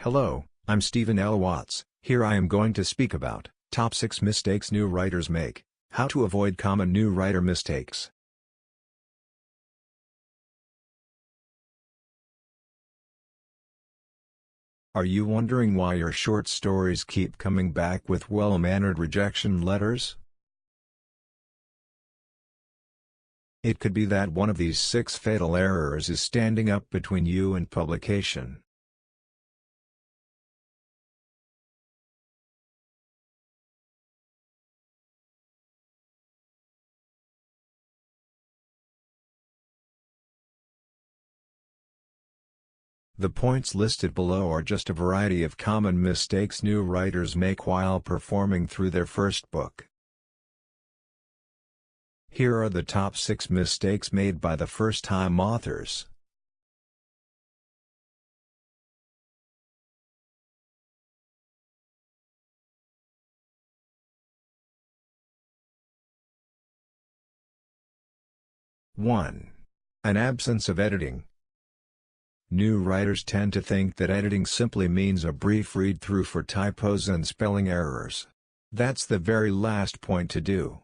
Hello, I'm Stephen L. Watts. Here I am going to speak about top 6 mistakes new writers make, how to avoid common new writer mistakes. Are you wondering why your short stories keep coming back with well-mannered rejection letters? It could be that one of these 6 fatal errors is standing up between you and publication. The points listed below are just a variety of common mistakes new writers make while performing through their first book. Here are the top 6 mistakes made by the first-time authors. One. An absence of editing. New writers tend to think that editing simply means a brief read-through for typos and spelling errors. That's the very last point to do.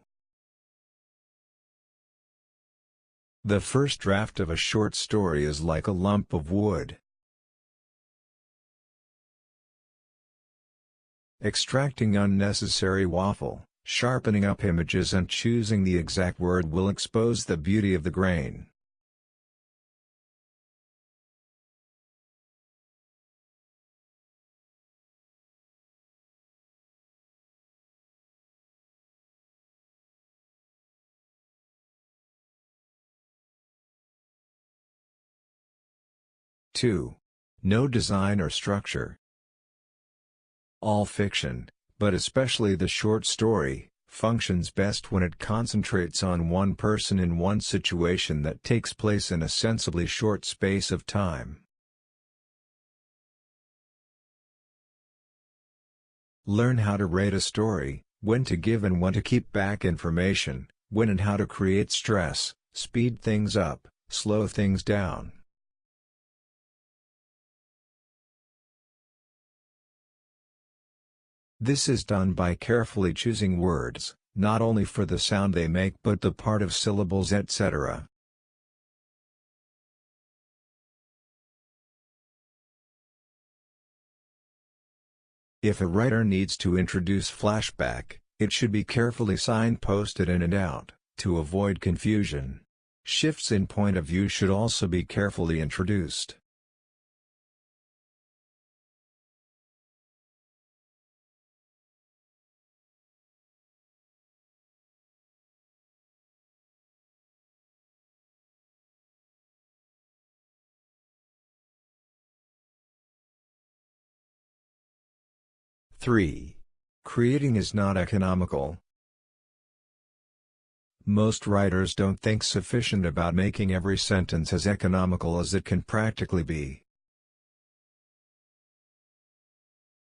The first draft of a short story is like a lump of wood. Extracting unnecessary waffle, sharpening up images and choosing the exact word will expose the beauty of the grain. Two. No design or structure. All fiction, but especially the short story, functions best when it concentrates on one person in one situation that takes place in a sensibly short space of time. Learn how to rate a story, when to give and when to keep back information, when and how to create stress, speed things up, slow things down. This is done by carefully choosing words, not only for the sound they make but the part of syllables etc. If a writer needs to introduce flashback, it should be carefully signposted in and out, to avoid confusion. Shifts in point of view should also be carefully introduced. Three. Creating is not economical. Most writers don't think sufficient about making every sentence as economical as it can practically be.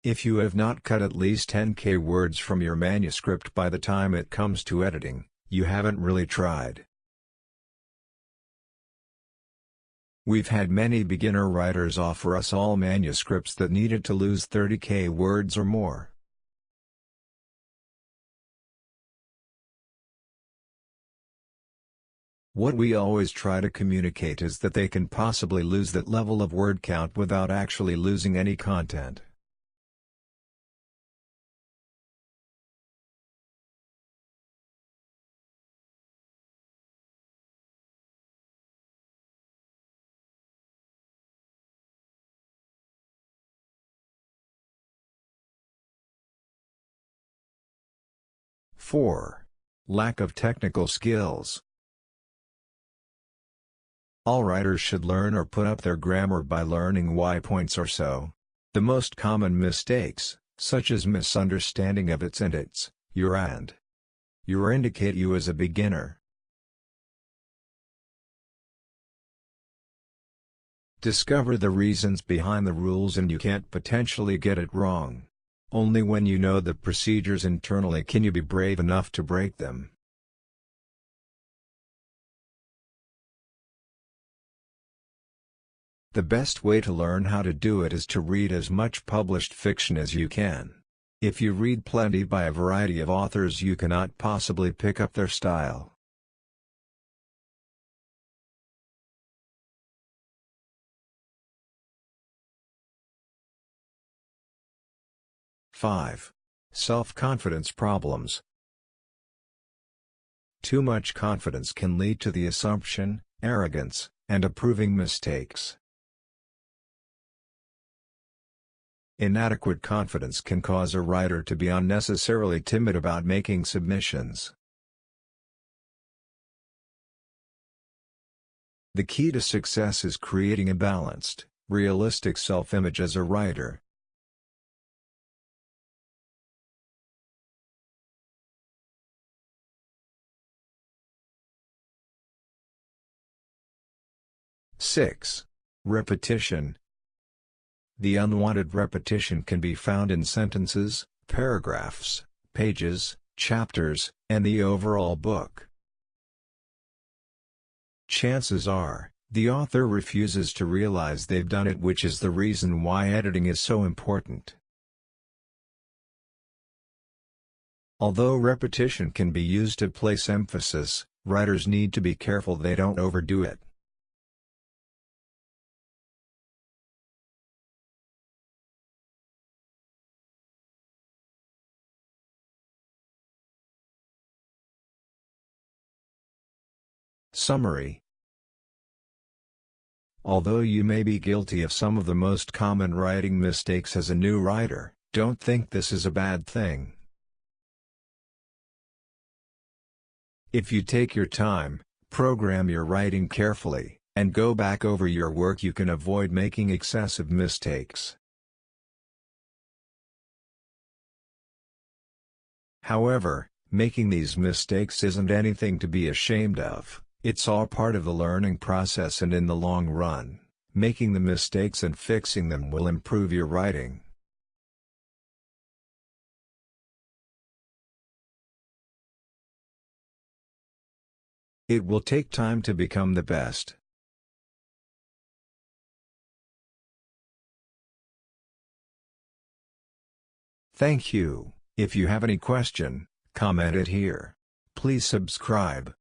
If you have not cut at least 10,000 words from your manuscript by the time it comes to editing, you haven't really tried. We've had many beginner writers offer us all manuscripts that needed to lose 30,000 words or more. What we always try to communicate is that they can possibly lose that level of word count without actually losing any content. Four. Lack of technical skills. All writers should learn or put up their grammar by learning why points are so. The most common mistakes, such as misunderstanding of its and its, your and your indicate you as a beginner. Discover the reasons behind the rules and you can't potentially get it wrong. Only when you know the procedures internally can you be brave enough to break them. The best way to learn how to do it is to read as much published fiction as you can. If you read plenty by a variety of authors, you cannot possibly pick up their style. Five. Self-confidence problems. Too much confidence can lead to the assumption, arrogance, and approving mistakes. Inadequate confidence can cause a writer to be unnecessarily timid about making submissions. The key to success is creating a balanced, realistic self-image as a writer. Six. Repetition. The unwanted repetition can be found in sentences, paragraphs, pages, chapters, and the overall book. Chances are, the author refuses to realize they've done it, which is the reason why editing is so important. Although repetition can be used to place emphasis, writers need to be careful they don't overdo it. Summary. Although you may be guilty of some of the most common writing mistakes as a new writer, don't think this is a bad thing. If you take your time, program your writing carefully, and go back over your work, you can avoid making excessive mistakes. However, making these mistakes isn't anything to be ashamed of. It's all part of the learning process, and in the long run, making the mistakes and fixing them will improve your writing. It will take time to become the best. Thank you. If you have any question, comment it here. Please subscribe.